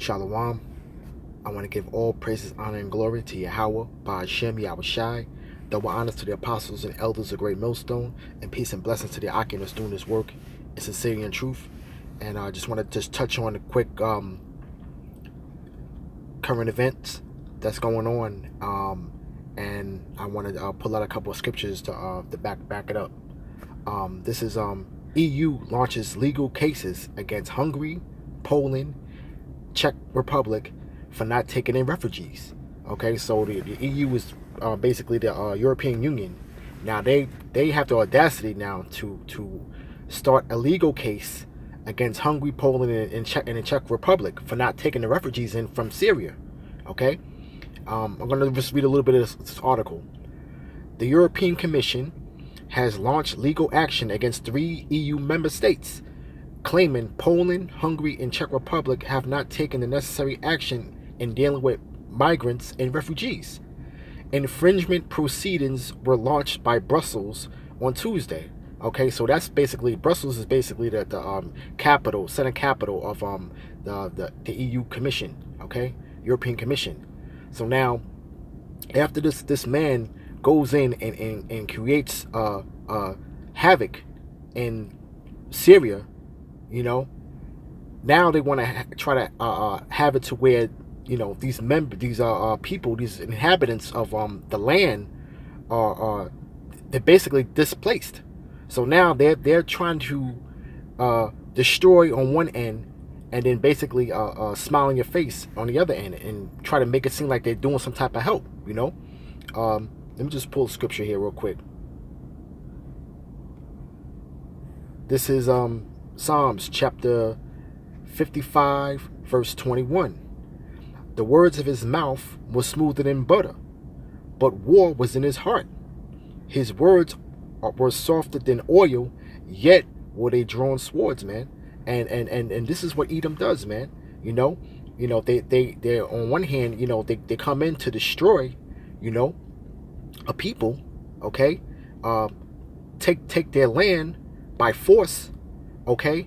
Shalom. I want to give all praises, honor, and glory to Yahweh, Ba'ashem, Yahweh Shai. Double honors to the apostles and elders of Great Millstone, and peace and blessings to the Akim that's doing this work in sincerity and truth. And I just want to touch on a quick current events that's going on, and I want to pull out a couple of scriptures to back it up. This is EU launches legal cases against Hungary, Poland, Czech Republic for not taking in refugees. Okay, so the EU is basically the European Union. Now they have the audacity now to start a legal case against Hungary, Poland, and the Czech Republic for not taking the refugees in from Syria. Okay, I'm going to just read a little bit of this article. The European Commission has launched legal action against 3 EU member states, claiming Poland, Hungary, and Czech Republic have not taken the necessary action in dealing with migrants and refugees. Infringement proceedings were launched by Brussels on Tuesday. Okay, so that's basically, Brussels is basically the capital, Senate capital of the EU Commission. Okay, European Commission. So now, after this man goes in and creates havoc in Syria, you know, now they want to try to have it to where, you know, these people, these inhabitants of the land they're basically displaced. So now they're trying to destroy on one end, and then basically smile in your face on the other end, and try to make it seem like they're doing some type of help, you know. Let me just pull scripture here real quick. This is Psalms chapter 55, verse 21. The words of his mouth were smoother than butter, but war was in his heart. His words were softer than oil, yet were they drawn swords, man. And this is what Edom does, man. You know, they're on one hand, you know, they come in to destroy, you know, a people, okay, take their land by force, okay,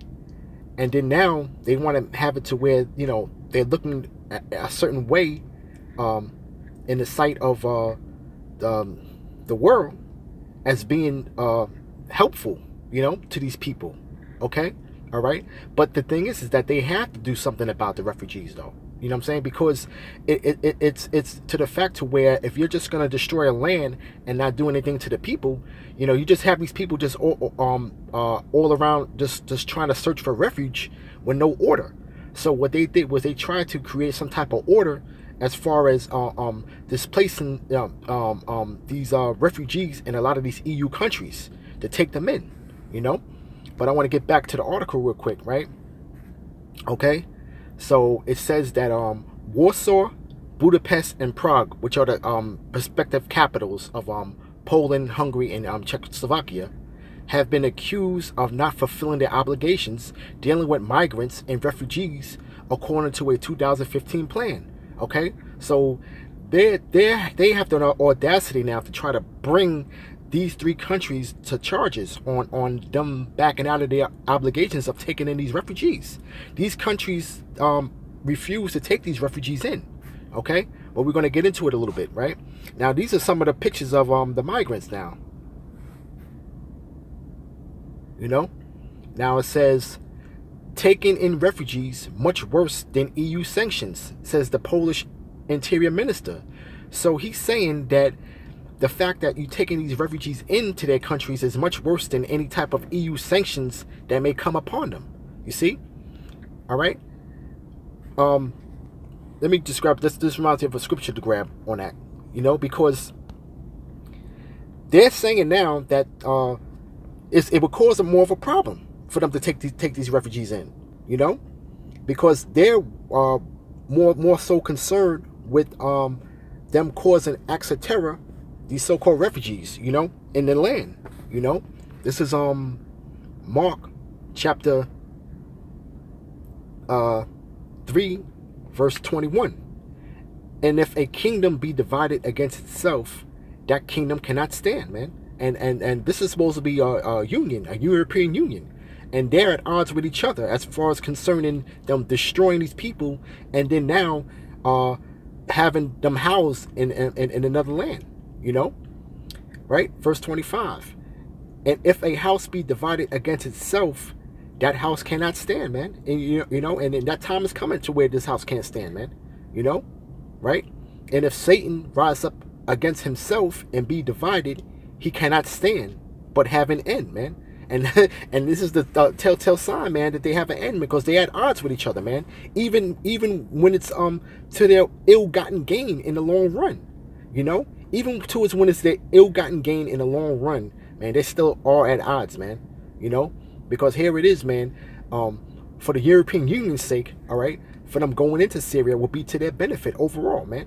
and then now they want to have it to where, you know, they're looking at a certain way in the sight of the world as being helpful, you know, to these people, okay, all right. But the thing is that they have to do something about the refugees, though. You know what I'm saying? Because it's to the fact to where if you're just gonna destroy a land and not do anything to the people, you know, you just have these people just all around just trying to search for refuge with no order. So what they did was they tried to create some type of order as far as displacing these refugees in a lot of these EU countries to take them in, you know. But I want to get back to the article real quick, right? Okay. So it says that Warsaw, Budapest, and Prague, which are the respective capitals of Poland, Hungary, and Czechoslovakia, have been accused of not fulfilling their obligations dealing with migrants and refugees according to a 2015 plan. Okay, so they have the audacity now to try to bring these 3 countries to charges on them backing out of their obligations of taking in these refugees. These countries refuse to take these refugees in. Okay, but we're going to get into it a little bit, right? Now, these are some of the pictures of the migrants now. You know, now it says, taking in refugees much worse than EU sanctions, says the Polish interior minister. So he's saying that the fact that you're taking these refugees into their countries is much worse than any type of EU sanctions that may come upon them. You see? All right. Let me just grab this. This reminds me of a scripture to grab on that. You know, because they're saying now that it would cause them more of a problem for them to take these refugees in. You know, because they're more so concerned with them causing acts of terror, these so-called refugees, you know, in the land. You know, this is Mark chapter 3, verse 21. And if a kingdom be divided against itself, that kingdom cannot stand, man. And this is supposed to be a union, a European Union. and they're at odds with each other as far as concerning them destroying these people, and then now having them housed in another land, right? Verse 25. And if a house be divided against itself, that house cannot stand, man. And and then that time is coming to where this house can't stand, man. Right? And if Satan rise up against himself and be divided, he cannot stand, but have an end, man. And and this is the telltale sign, man, that they have an end, because they at odds with each other, man. Even when it's to their ill-gotten gain in the long run, even to it's when it's their ill-gotten gain in the long run, man, they still are at odds, man. Because here it is, man. For the European Union's sake, all right, for them going into Syria will be to their benefit overall, man.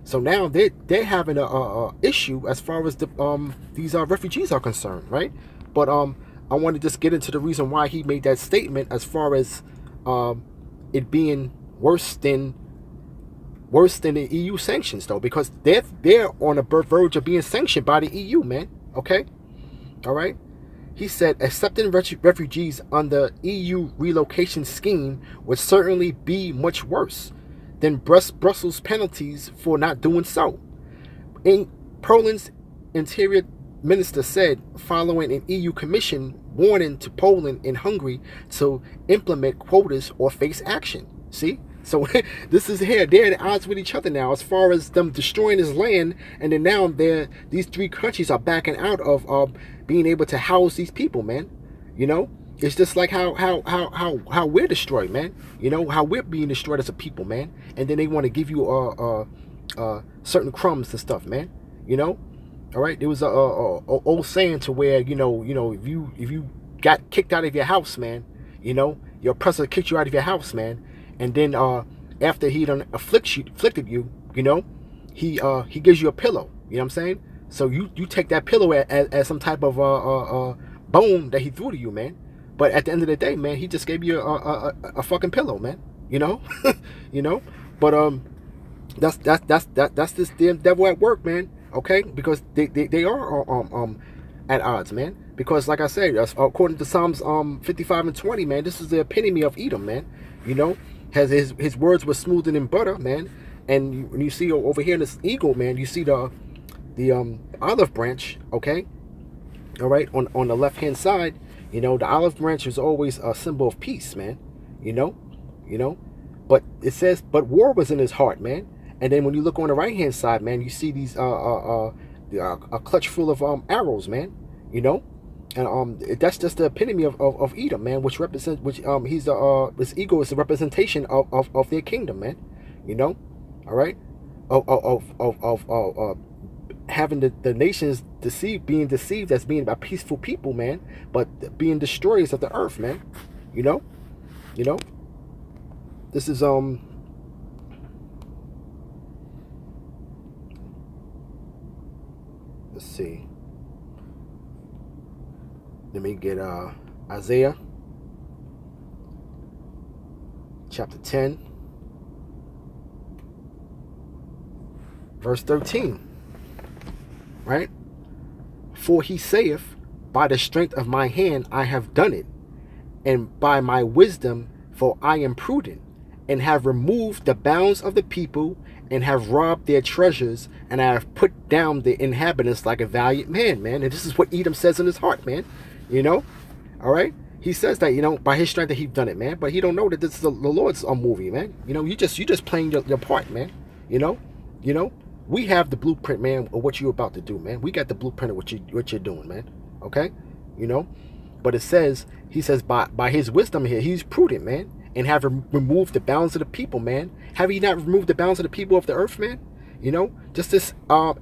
So now they're having a issue as far as these refugees are concerned, right? But I want to just get into the reason why he made that statement as far as it being worse than the EU sanctions, though, because they're on the verge of being sanctioned by the EU, man. Okay, all right. He said accepting refugees under EU relocation scheme would certainly be much worse than Brussels penalties for not doing so. In Poland's interior minister said, following an EU commission warning to Poland and Hungary to implement quotas or face action. See? So this is here. They're at odds with each other now as far as them destroying his land, and then now these three countries are backing out of being able to house these people, man. It's just like how we're destroyed, man. How we're being destroyed as a people, man. And then they want to give you certain crumbs and stuff, man. All right. There was a old saying to where if you got kicked out of your house, man, your oppressor kicked you out of your house, man, and then after he done afflicted you, he gives you a pillow. You know what I'm saying? So you take that pillow as some type of bone that he threw to you, man. But at the end of the day, man, he just gave you a fucking pillow, man. But that's this damn devil at work, man. Okay, because they are at odds, man. Because like I said, according to Psalms 55 and 20, man, this is the epitome of Edom, man. Has his words were smoother than butter, man. And when you see over here in this eagle, man, you see the olive branch, okay, all right, on the left hand side. The olive branch is always a symbol of peace, man. But it says, but war was in his heart, man. And then when you look on the right hand side, man, you see these a clutch full of arrows, man. And that's just the epitome of Edom, man, which he's this eagle is the representation of their kingdom, man. All right, of having the nations being deceived as being a peaceful people, man, but being destroyers of the earth, man. This is let's see. Let me get Isaiah chapter 10, verse 13. Right? For he saith, by the strength of my hand I have done it, and by my wisdom, for I am prudent, and have removed the bounds of the people, and have robbed their treasures, and I have put down the inhabitants like a valiant man, man. And this is what Edom says in his heart, man. All right. He says that, by his strength that he's done it, man. But he don't know that this is the Lord's movie, man. You just playing your part, man. We have the blueprint, man, of what you're about to do, man. We got the blueprint of what you're doing, man. Okay? But he says by his wisdom here, he's prudent, man, and have removed the bounds of the people, man. Have he not removed the bounds of the people of the earth, man? Just this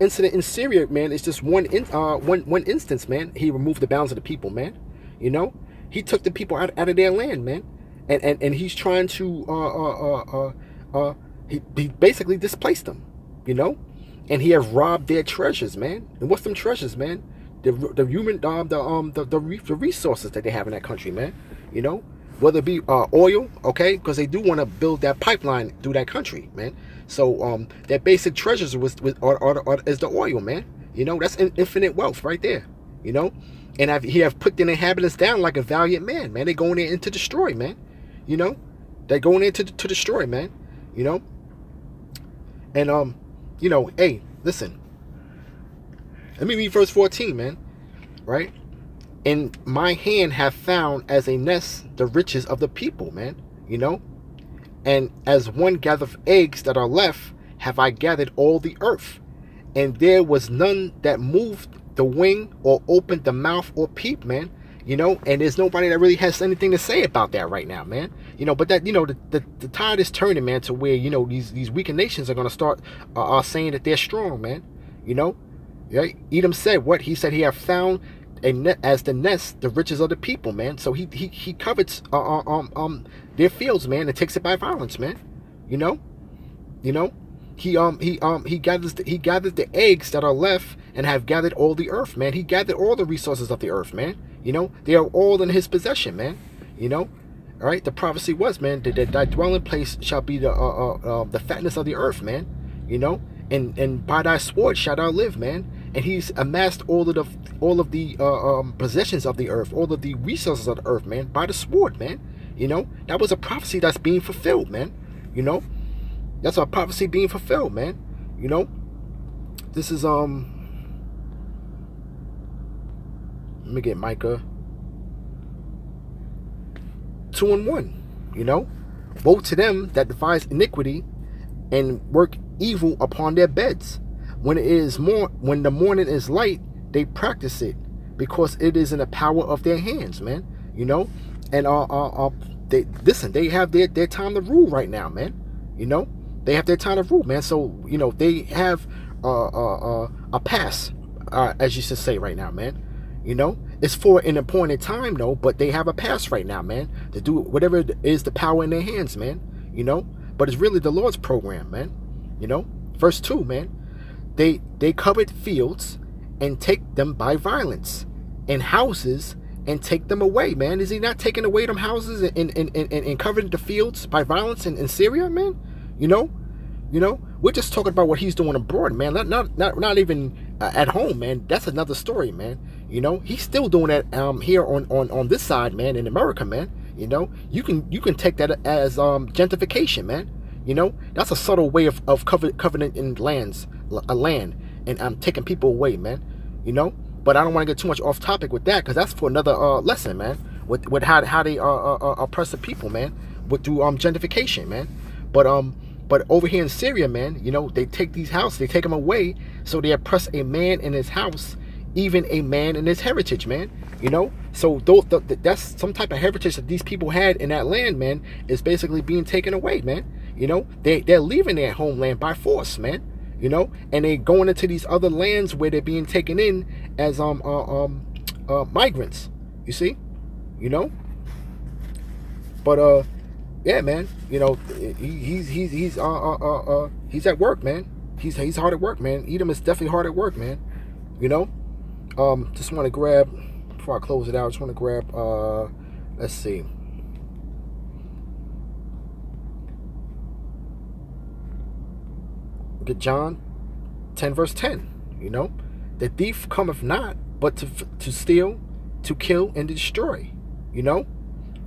incident in Syria, man, it's just one instance, man. He removed the bounds of the people, man. He took the people out of their land, man, and he's trying to he basically displaced them, and he has robbed their treasures, man. And what's them treasures, man? The human the resources that they have in that country, man. Whether it be oil, okay, because they do want to build that pipeline through that country, man. So their basic treasures is the oil, man. That's infinite wealth right there, And he have put the inhabitants down like a valiant man, man. They going in to destroy, man. You know, they going in to destroy, man. You know, and you know, hey, listen. Let me read verse 14, man. Right? And my hand have found as a nest the riches of the people, man. You know, and as one gathereth eggs that are left, have I gathered all the earth, and there was none that moved the wing or opened the mouth or peep, man. You know, and there's nobody that really has anything to say about that right now, man. You know, but that, you know, the tide is turning, man, to where, you know, these weakened nations are going to start saying that they're strong, man. You know, right? Edom said what? He said he have found as the nest the riches of the people, man. So he covets their fields, man, and takes it by violence, man. You know, he gathers the eggs that are left and have gathered all the earth, man. He gathered all the resources of the earth, man. You know, they are all in his possession, man. You know, all right. The prophecy was, man, that thy dwelling place shall be the fatness of the earth, man. You know, and by thy sword shalt thou live, man. And he's amassed all of the possessions of the earth, all of the resources of the earth, man, by the sword, man. You know, that was a prophecy that's being fulfilled, man. You know, that's a prophecy being fulfilled, man. You know, this is let me get Micah 2:1. You know, woe to them that devise iniquity and work evil upon their beds. When the morning is light, they practice it, because it is in the power of their hands, man. You know, and they have their time to rule right now, man. You know, they have their time to rule, man. So, you know, they have a pass, as you should say right now, man. You know, it's for an appointed time, though, but they have a pass right now, man, to do whatever is the power in their hands, man. You know, but it's really the Lord's program, man. You know, verse 2, man. They covet fields and take them by violence, and houses and take them away, man. Is he not taking away them houses and covering the fields by violence in Syria, man? You know, we're just talking about what he's doing abroad, man. Not even at home, man. That's another story, man. You know, he's still doing that here on this side, man, in America, man. You know, you can take that as gentrification, man. You know, that's a subtle way of covenant in land, and I'm taking people away, man. You know, but I don't want to get too much off topic with that, because that's for another lesson, man. With how they oppress the people, man, through gentrification, man. But over here in Syria, man, you know, they take these houses, they take them away, so they oppress a man in his house, even a man in his heritage, man. You know, so that's some type of heritage that these people had in that land, man, is basically being taken away, man. You know, they're leaving their homeland by force, man. You know, and they're going into these other lands where they're being taken in as migrants. You see, you know. But yeah, man. You know, he's at work, man. He's hard at work, man. Edom is definitely hard at work, man. You know. Just want to grab, before I close it out, just want to grab let's see. Get John 10 verse 10. You know, the thief cometh not but to steal, to kill, and to destroy. You know,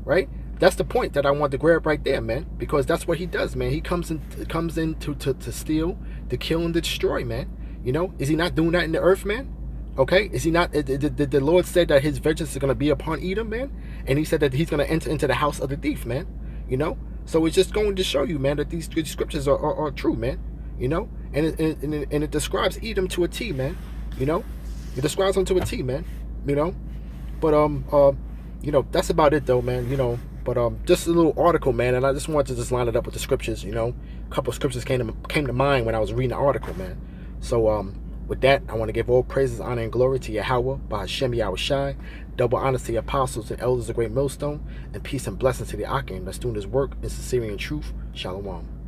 right? That's the point that I want to grab right there, man, because that's what he does, man. He comes in to steal, to kill, and to destroy, man. You know, is he not doing that in the earth, man? Okay, is he not? The Lord said that his vengeance is going to be upon Edom, man, and he said that he's going to enter into the house of the thief, man. You know, so it's just going to show you, man, that these scriptures are true, man. You know, and it describes Edom to a T, man. You know, it describes him to a T, man. You know, but you know, that's about it though, man. You know, but just a little article, man, and I just wanted to just line it up with the scriptures. You know, a couple of scriptures came to mind when I was reading the article, man. So with that, I want to give all praises, honor, and glory to Yahweh, by Hashem Yahushai. Double honor to the apostles and elders of Great Millstone, and peace and blessings to the Akim that's doing his work in sincerity and truth. Shalom.